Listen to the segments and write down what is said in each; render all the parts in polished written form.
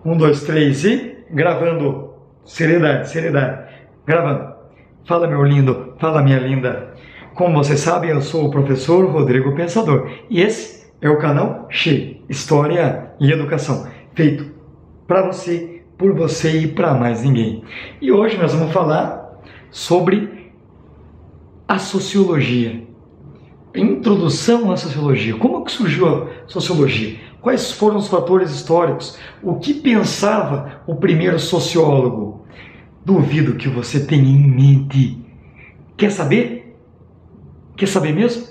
Um, dois, três e gravando. Seriedade, seriedade. Gravando. Fala, meu lindo. Fala, minha linda. Como vocês sabem, eu sou o professor Rodrigo Pensador. E esse é o canal Xê, História e Educação. Feito para você, por você e para mais ninguém. E hoje nós vamos falar sobre a sociologia. Introdução à sociologia. Como que surgiu a sociologia? Quais foram os fatores históricos? O que pensava o primeiro sociólogo? Duvido que você tenha em mente. Quer saber? Quer saber mesmo?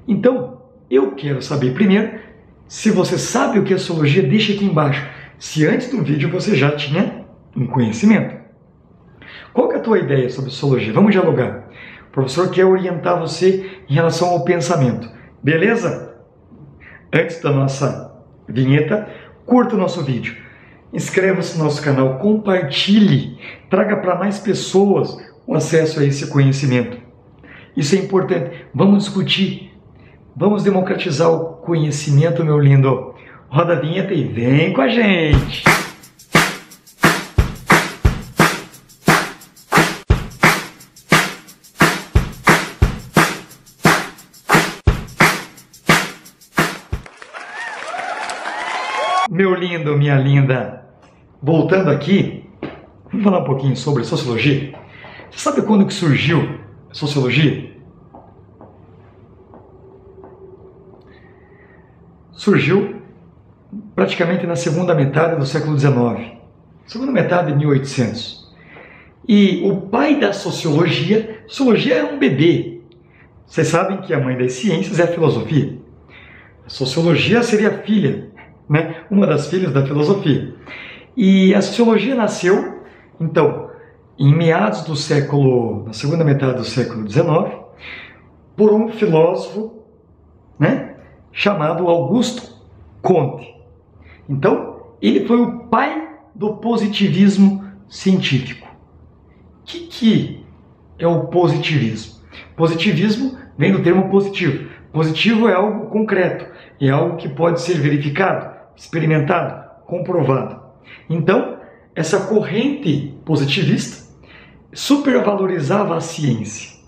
Então, eu quero saber primeiro, se você sabe o que é sociologia, deixa aqui embaixo. Se antes do vídeo você já tinha um conhecimento. Qual que é a tua ideia sobre sociologia? Vamos dialogar. O professor quer orientar você em relação ao pensamento. Beleza? Antes da nossa vinheta, curta o nosso vídeo. Inscreva-se no nosso canal, compartilhe, traga para mais pessoas o acesso a esse conhecimento. Isso é importante. Vamos discutir, vamos democratizar o conhecimento, meu lindo. Roda a vinheta e vem com a gente! Meu lindo, minha linda, voltando aqui, vamos falar um pouquinho sobre sociologia. Você sabe quando que surgiu a sociologia? Surgiu praticamente na segunda metade do século XIX, segunda metade de 1800. E o pai da sociologia é um bebê. Vocês sabem que a mãe das ciências é a filosofia. A sociologia seria a filha, né? Uma das filhas da filosofia. E a sociologia nasceu, então, em meados do século, na segunda metade do século XIX, por um filósofo, né, chamado Augusto Comte. Então, ele foi o pai do positivismo científico. O que é o positivismo? Positivismo vem do termo positivo. Positivo é algo concreto, é algo que pode ser verificado, experimentado, comprovado. Então, essa corrente positivista supervalorizava a ciência.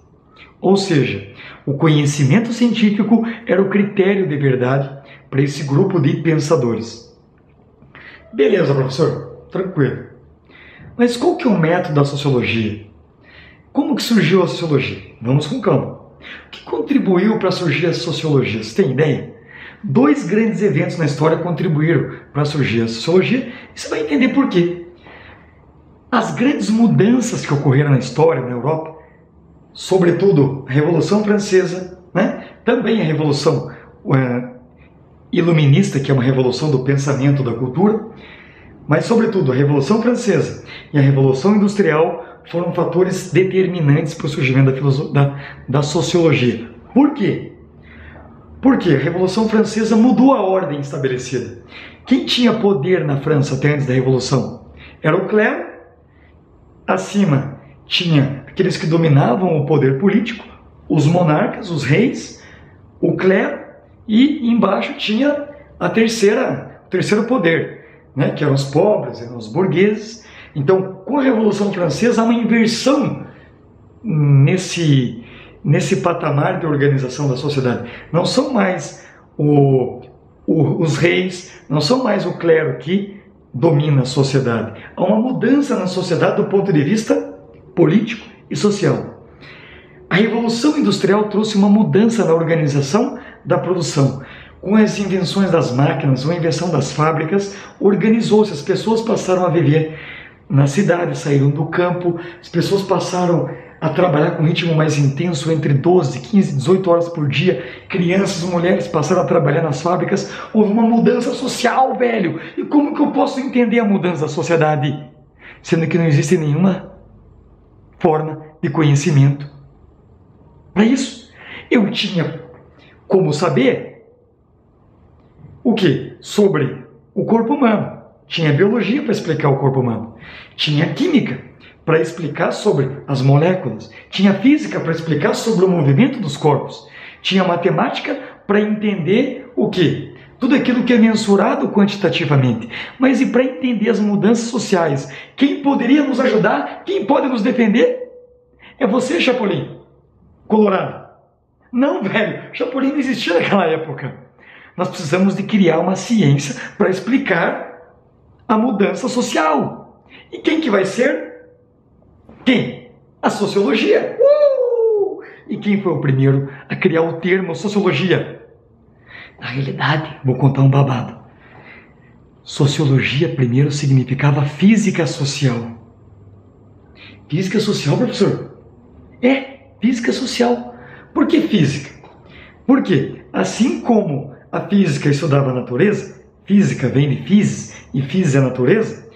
Ou seja, o conhecimento científico era o critério de verdade para esse grupo de pensadores. Beleza, professor? Tranquilo. Mas qual que é o método da sociologia? Como que surgiu a sociologia? Vamos com calma. O que contribuiu para surgir a sociologia? Você tem ideia? Dois grandes eventos na história contribuíram para surgir a sociologia e você vai entender por quê. As grandes mudanças que ocorreram na história, na Europa, sobretudo a Revolução Francesa, né? Também a Revolução Iluminista, que é uma revolução do pensamento, da cultura, mas sobretudo a Revolução Francesa e a Revolução Industrial foram fatores determinantes para o surgimento da sociologia. Por quê? Porque a Revolução Francesa mudou a ordem estabelecida. Quem tinha poder na França até antes da Revolução? Era o clero. Acima tinha aqueles que dominavam o poder político, os monarcas, os reis, o clero, e embaixo tinha o terceiro poder, né, que eram os pobres, eram os burgueses. Então, com a Revolução Francesa, há uma inversão nesse patamar de organização da sociedade. Não são mais os reis, não são mais o clero que domina a sociedade. Há uma mudança na sociedade do ponto de vista político e social. A Revolução Industrial trouxe uma mudança na organização da produção. Com as invenções das máquinas, a invenção das fábricas, organizou-se, as pessoas passaram a viver na cidade, saíram do campo, as pessoas passaram a trabalhar com um ritmo mais intenso, entre 12, 15, 18 horas por dia. Crianças, mulheres passaram a trabalhar nas fábricas. Houve uma mudança social, velho. E como que eu posso entender a mudança da sociedade? Sendo que não existe nenhuma forma de conhecimento para isso. Eu tinha como saber o que? Sobre o corpo humano. Tinha biologia para explicar o corpo humano. Tinha química para explicar sobre as moléculas. Tinha física para explicar sobre o movimento dos corpos. Tinha matemática para entender o quê? tudo aquilo que é mensurado quantitativamente. Mas e para entender as mudanças sociais? Quem poderia nos ajudar? Quem pode nos defender? É você, Chapolin, Colorado. Não, velho, Chapolin não existia naquela época. Nós precisamos de criar uma ciência para explicar a mudança social. E quem que vai ser? Quem? A sociologia. E quem foi o primeiro a criar o termo sociologia? Na realidade, vou contar um babado. Sociologia primeiro significava física social. Física social, professor? Física social. Por que física? Porque, assim como a física estudava a natureza, física vem de physis, e physis é natureza,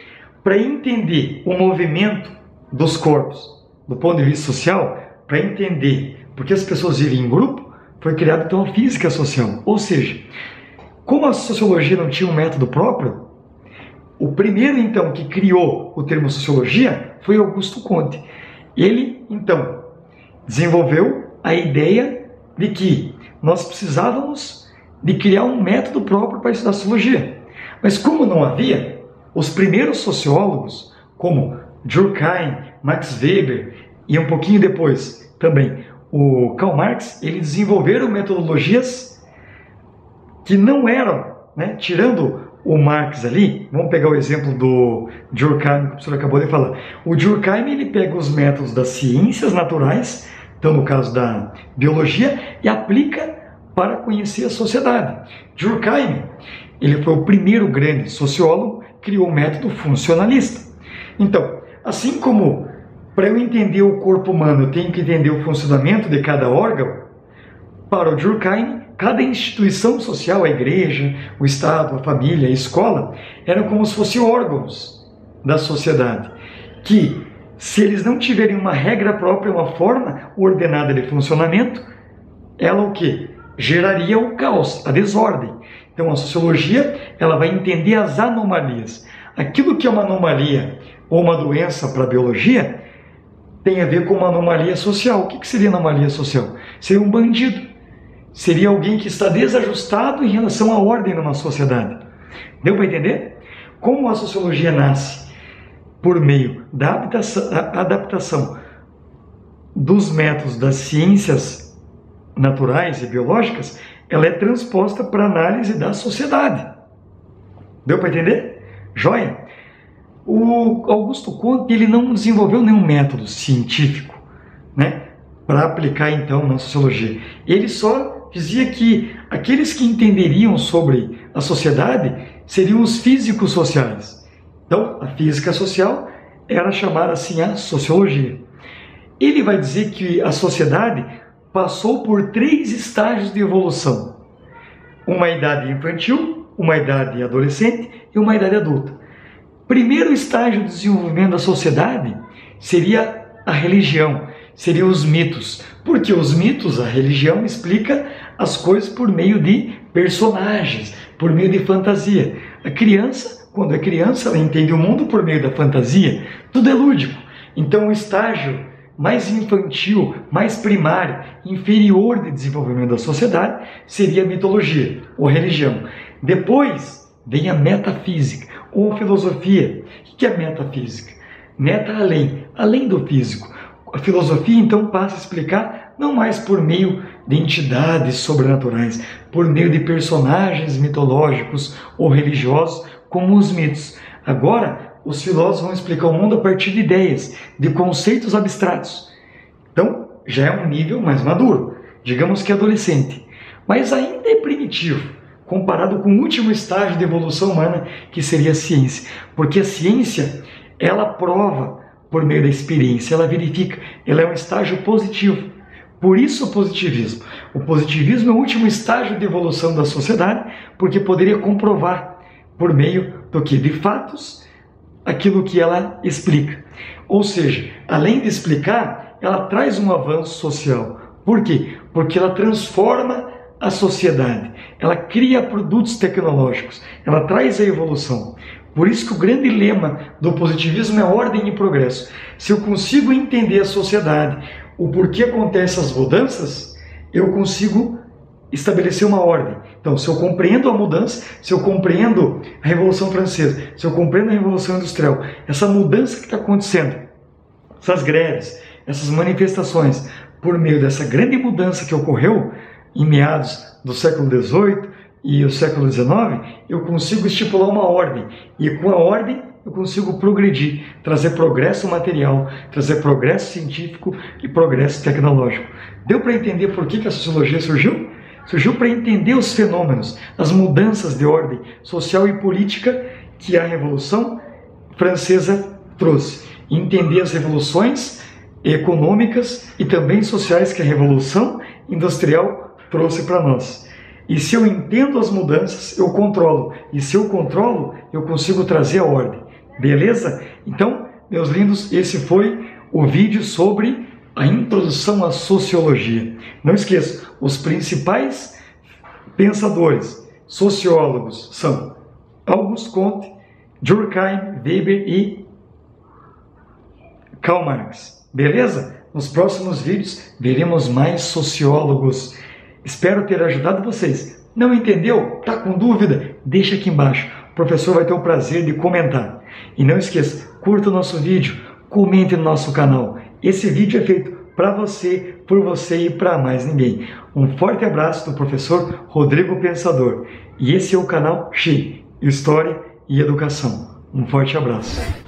para entender o movimento dos corpos do ponto de vista social, para entender porque as pessoas vivem em grupo, foi criada então a física social. Ou seja, como a sociologia não tinha um método próprio, o primeiro então que criou o termo sociologia foi Augusto Comte. Ele então desenvolveu a ideia de que nós precisávamos de criar um método próprio para estudar sociologia. Mas como não havia, os primeiros sociólogos, como Durkheim, Max Weber e um pouquinho depois também o Karl Marx, eles desenvolveram metodologias que não eram, tirando o Marx ali, vamos pegar o exemplo do Durkheim, que o professor acabou de falar. O Durkheim, ele pega os métodos das ciências naturais, então no caso da biologia, e aplica para conhecer a sociedade. Durkheim, ele foi o primeiro grande sociólogo que criou o método funcionalista. Então, assim como para eu entender o corpo humano eu tenho que entender o funcionamento de cada órgão, para o Durkheim, cada instituição social, a igreja, o Estado, a família, a escola, eram como se fossem órgãos da sociedade, que, se eles não tiverem uma regra própria, uma forma ordenada de funcionamento, ela o quê? Geraria o caos, a desordem. Então a sociologia, ela vai entender as anomalias. Aquilo que é uma anomalia ou uma doença para a biologia tem a ver com uma anomalia social. O que seria anomalia social? Seria um bandido. Seria alguém que está desajustado em relação à ordem numa sociedade. Deu para entender? Como a sociologia nasce por meio da adaptação dos métodos das ciências naturais e biológicas, ela é transposta para a análise da sociedade. Deu para entender? Joia? O Augusto Comte, ele não desenvolveu nenhum método científico, para aplicar então na sociologia. Ele só dizia que aqueles que entenderiam sobre a sociedade seriam os físicos sociais. Então, a física social era chamada assim a sociologia. Ele vai dizer que a sociedade passou por 3 estágios de evolução. Uma idade infantil, uma idade adolescente e uma idade adulta. Primeiro estágio de desenvolvimento da sociedade seria a religião, seriam os mitos. Porque os mitos, a religião, explica as coisas por meio de personagens, por meio de fantasia. A criança, quando é criança, ela entende o mundo por meio da fantasia. Tudo é lúdico. Então o estágio mais infantil, mais primário, inferior de desenvolvimento da sociedade seria a mitologia ou religião. Depois vem a metafísica ou filosofia. O que é metafísica? Meta além do físico. A filosofia então passa a explicar não mais por meio de entidades sobrenaturais, por meio de personagens mitológicos ou religiosos como os mitos. Agora, os filósofos vão explicar o mundo a partir de ideias, de conceitos abstratos. Então, já é um nível mais maduro, digamos que adolescente, mas ainda é primitivo, comparado com o último estágio de evolução humana, que seria a ciência. Porque a ciência, ela prova por meio da experiência, ela verifica, ela é um estágio positivo. Por isso o positivismo. O positivismo é o último estágio de evolução da sociedade, porque poderia comprovar por meio do que? De fatos, aquilo que ela explica. Ou seja, além de explicar, ela traz um avanço social. Por quê? Porque ela transforma a sociedade, ela cria produtos tecnológicos, ela traz a evolução. Por isso que o grande lema do positivismo é ordem e progresso. Se eu consigo entender a sociedade, o porquê acontecem as mudanças, eu consigo estabelecer uma ordem. Então, se eu compreendo a mudança, se eu compreendo a Revolução Francesa, se eu compreendo a Revolução Industrial, essa mudança que está acontecendo, essas greves, essas manifestações, por meio dessa grande mudança que ocorreu em meados do século XVIII e o século XIX, eu consigo estipular uma ordem. E com a ordem eu consigo progredir, trazer progresso material, trazer progresso científico e progresso tecnológico. Deu para entender por que a sociologia surgiu? Surgiu para entender os fenômenos, as mudanças de ordem social e política que a Revolução Francesa trouxe. Entender as revoluções econômicas e também sociais que a Revolução Industrial trouxe para nós. E se eu entendo as mudanças, eu controlo. E se eu controlo, eu consigo trazer a ordem. Beleza? Então, meus lindos, esse foi o vídeo sobre a introdução à sociologia. Não esqueça, os principais pensadores, sociólogos são Auguste Comte, Durkheim, Weber e Karl Marx. Beleza? Nos próximos vídeos veremos mais sociólogos. Espero ter ajudado vocês. Não entendeu? Tá com dúvida? Deixa aqui embaixo. O professor vai ter o prazer de comentar. E não esqueça, curta o nosso vídeo, comente no nosso canal. Esse vídeo é feito para você, por você e para mais ninguém. Um forte abraço do professor Rodrigo Pensador. E esse é o canal Xi, História e Educação. Um forte abraço.